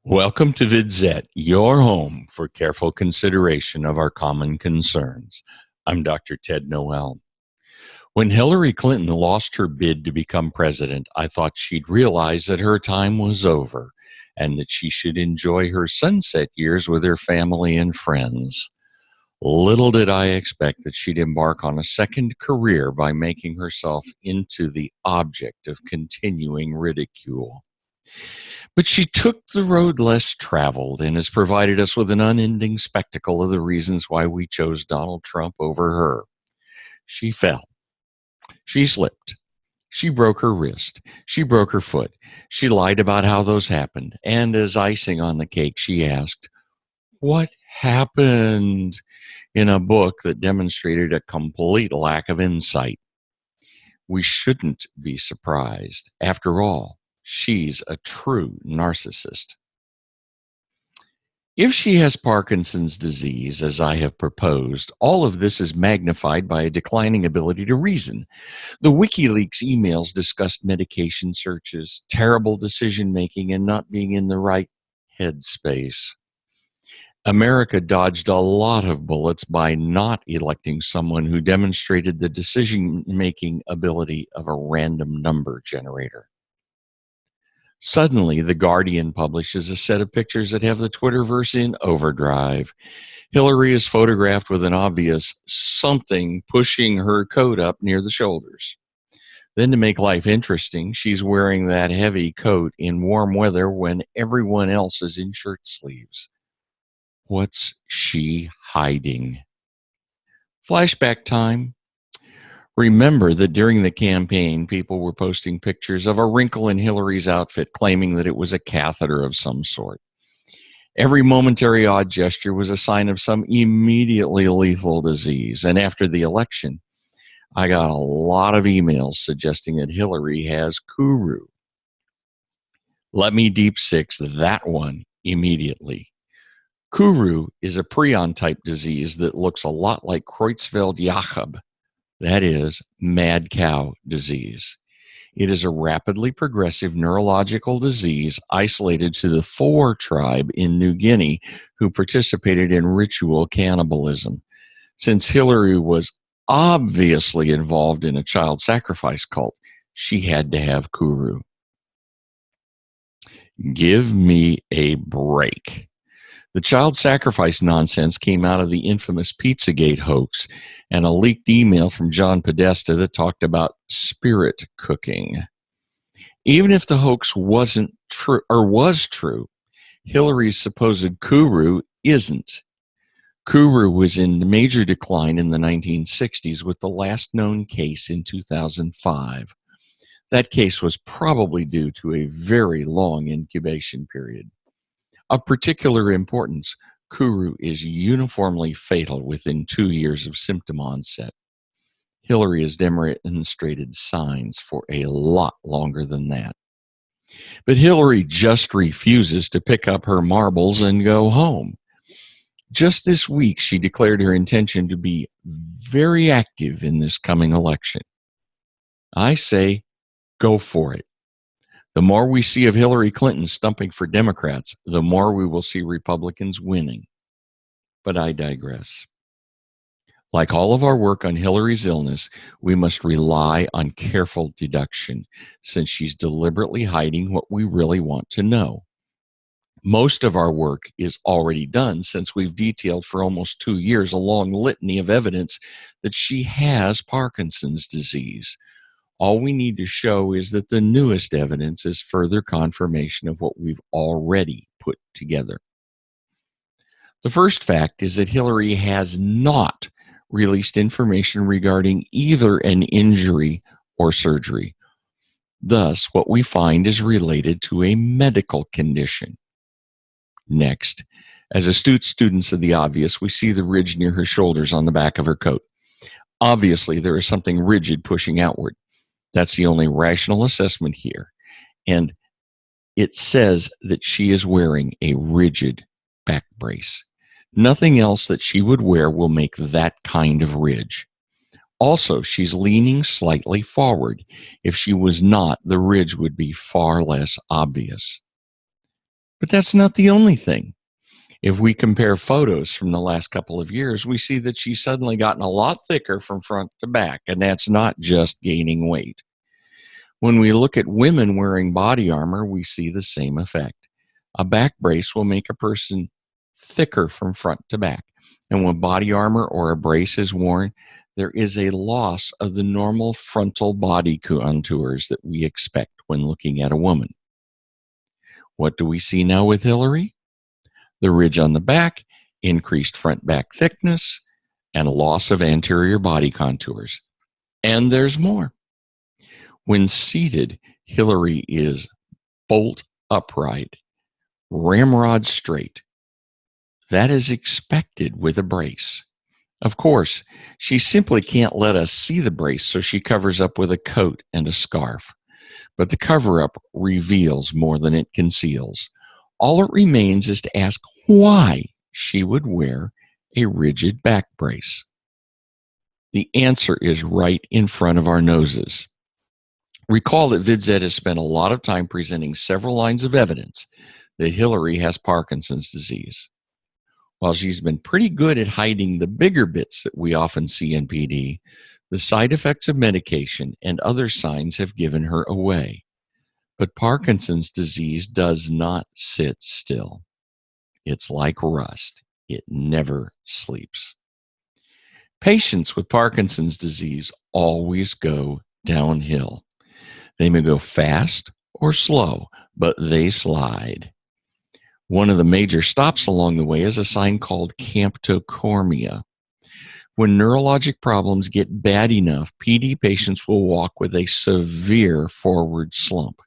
Welcome to VidZet, your home for careful consideration of our common concerns. I'm Dr. Ted Noel. When Hillary Clinton lost her bid to become president, I thought she'd realize that her time was over and that she should enjoy her sunset years with her family and friends. Little did I expect that she'd embark on a second career by making herself into the object of continuing ridicule. But she took the road less traveled and has provided us with an unending spectacle of the reasons why we chose Donald Trump over her. She fell. She slipped. She broke her wrist. She broke her foot. She lied about how those happened. And as icing on the cake, she asked, "What happened?" in a book that demonstrated a complete lack of insight. We shouldn't be surprised. After all, she's a true narcissist. If she has Parkinson's disease, as I have proposed, all of this is magnified by a declining ability to reason. The WikiLeaks emails discussed medication searches, terrible decision making, and not being in the right headspace. America dodged a lot of bullets by not electing someone who demonstrated the decision making ability of a random number generator. Suddenly, The Guardian publishes a set of pictures that have the Twitterverse in overdrive. Hillary is photographed with an obvious something pushing her coat up near the shoulders. Then, to make life interesting, she's wearing that heavy coat in warm weather when everyone else is in shirt sleeves. What's she hiding? Flashback time. Remember that during the campaign, people were posting pictures of a wrinkle in Hillary's outfit, claiming that it was a catheter of some sort. Every momentary odd gesture was a sign of some immediately lethal disease. And after the election, I got a lot of emails suggesting that Hillary has Kuru. Let me deep six that one immediately. Kuru is a prion-type disease that looks a lot like Creutzfeldt-Jakob. That is, mad cow disease. It is a rapidly progressive neurological disease isolated to the Four tribe in New Guinea who participated in ritual cannibalism. Since Hillary was obviously involved in a child sacrifice cult, she had to have Kuru. Give me a break. The child sacrifice nonsense came out of the infamous Pizzagate hoax and a leaked email from John Podesta that talked about spirit cooking. Even if the hoax wasn't true or was true, Hillary's supposed Kuru isn't. Kuru was in major decline in the 1960s with the last known case in 2005. That case was probably due to a very long incubation period. Of particular importance, Kuru is uniformly fatal within 2 years of symptom onset. Hillary has demonstrated signs for a lot longer than that. But Hillary just refuses to pick up her marbles and go home. Just this week, she declared her intention to be very active in this coming election. I say, go for it. The more we see of Hillary Clinton stumping for Democrats, the more we will see Republicans winning. But I digress. Like all of our work on Hillary's illness, we must rely on careful deduction, since she's deliberately hiding what we really want to know. Most of our work is already done, since we've detailed for almost 2 years a long litany of evidence that she has Parkinson's disease. All we need to show is that the newest evidence is further confirmation of what we've already put together. The first fact is that Hillary has not released information regarding either an injury or surgery. Thus, what we find is related to a medical condition. Next, as astute students of the obvious, we see the ridge near her shoulders on the back of her coat. Obviously, there is something rigid pushing outward. That's the only rational assessment here. And it says that she is wearing a rigid back brace. Nothing else that she would wear will make that kind of ridge. Also, she's leaning slightly forward. If she was not, the ridge would be far less obvious. But that's not the only thing. If we compare photos from the last couple of years, we see that she's suddenly gotten a lot thicker from front to back, and that's not just gaining weight. When we look at women wearing body armor, we see the same effect. A back brace will make a person thicker from front to back. And when body armor or a brace is worn, there is a loss of the normal frontal body contours that we expect when looking at a woman. What do we see now with Hillary? The ridge on the back, increased front back thickness, and loss of anterior body contours. And there's more. When seated, Hillary is bolt upright, ramrod straight. That is expected with a brace. Of course, she simply can't let us see the brace, so she covers up with a coat and a scarf. But the cover-up reveals more than it conceals. All it remains is to ask why she would wear a rigid back brace. The answer is right in front of our noses. Recall that VidZ has spent a lot of time presenting several lines of evidence that Hillary has Parkinson's disease. While she's been pretty good at hiding the bigger bits that we often see in PD, the side effects of medication and other signs have given her away. But Parkinson's disease does not sit still. It's like rust. It never sleeps. Patients with Parkinson's disease always go downhill. They may go fast or slow, but they slide. One of the major stops along the way is a sign called camptocormia. When neurologic problems get bad enough, PD patients will walk with a severe forward slump.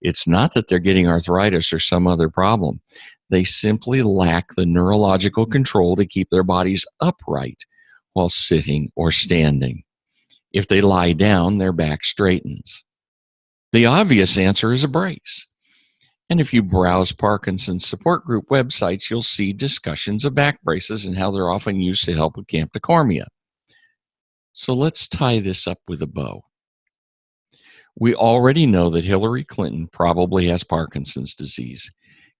It's not that they're getting arthritis or some other problem. They simply lack the neurological control to keep their bodies upright while sitting or standing. If they lie down, their back straightens. The obvious answer is a brace. And if you browse Parkinson's support group websites, you'll see discussions of back braces and how they're often used to help with camptocormia. So let's tie this up with a bow. We already know that Hillary Clinton probably has Parkinson's disease.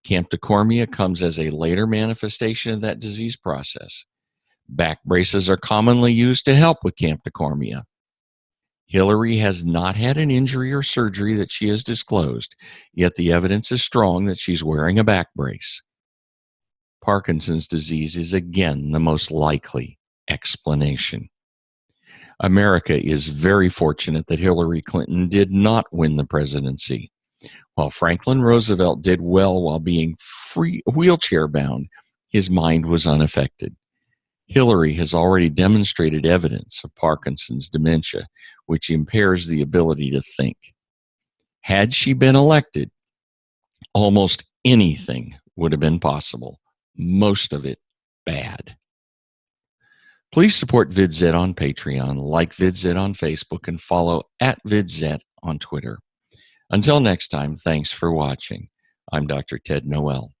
Camptocormia comes as a later manifestation of that disease process. Back braces are commonly used to help with camptocormia. Hillary has not had an injury or surgery that she has disclosed, yet the evidence is strong that she's wearing a back brace. Parkinson's disease is again the most likely explanation. America is very fortunate that Hillary Clinton did not win the presidency. While Franklin Roosevelt did well while being wheelchair bound, his mind was unaffected. Hillary has already demonstrated evidence of Parkinson's dementia, which impairs the ability to think. Had she been elected, almost anything would have been possible, most of it bad. Please support VidZ on Patreon, like VidZ on Facebook, and follow @VidZ on Twitter. Until next time, thanks for watching. I'm Dr. Ted Noel.